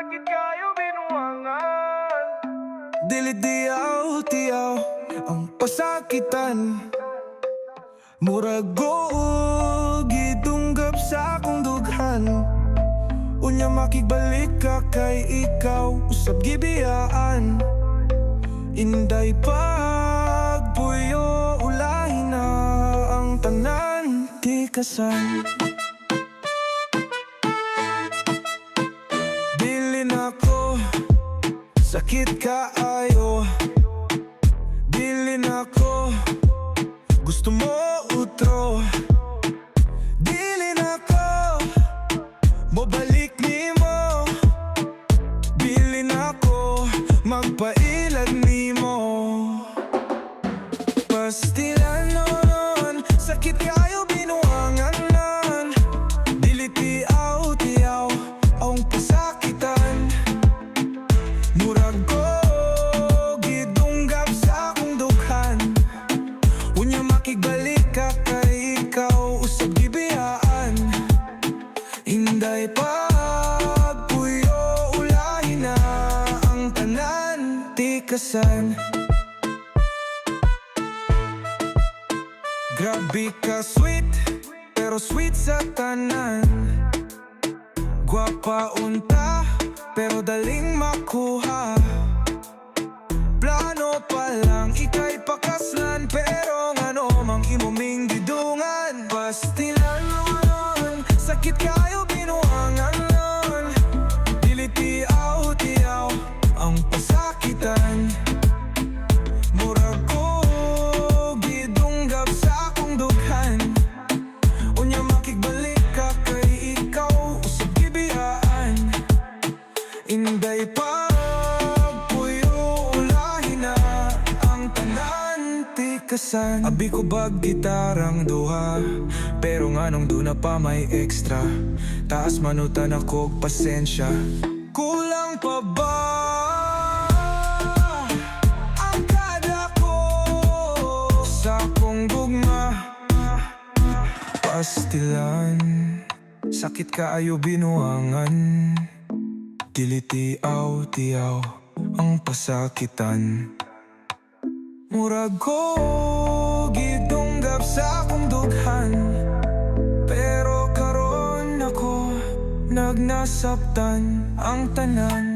sakit kayo binuangan. Dili tiyaw ang pasakitan. Murag goog gidunggap sa akong dughan. Unya makigbalik ka kay ikaw, usab gibiyaan. Inday pagpuyo, ulahin na ang tanan tikasan. Dili nako sakit kaayo, dili nako gusto mo utro, dili nako mobalik nimo, dili nako magpailag nimo. Pastilan noon, sakit kayo binuanganan. Dili tiyaw ang pasakitan. Murag ko gidunggap sa akong dughan. Unya makigbalik ka kay ikaw, usab gibiyaan. Inday pagpuyo, ulahin na ang tanan tikasan. Grabe ka sweet, pero sweet sa tanan. Gwapa unta, pero daling makuha. Plano pa lang, ika'y pakaslan, pero ngano mang imuming gidungan. Pastilan noon, sakit kayo binuangan nun. Dili tiyaw ang pasakitan. Murag ko gidunggap sa akong dughan. Unya makigbalik ka kay ikaw, usab gibiyaan. Inday pagpuyo, ulahin na ang tanan tikasan. Abi ko bag gitarang duha, pero nganong duna pa may extra. Taas manutan ako pasensya. Kulang pa ba ang kada ko sa akong gugma? Pastilan, sakit kaayo binuangan. Dili tiyaw ang pasakitan. Murag ko gidunggap sa akong dughan, pero karon ako nagnasabtan ang tanan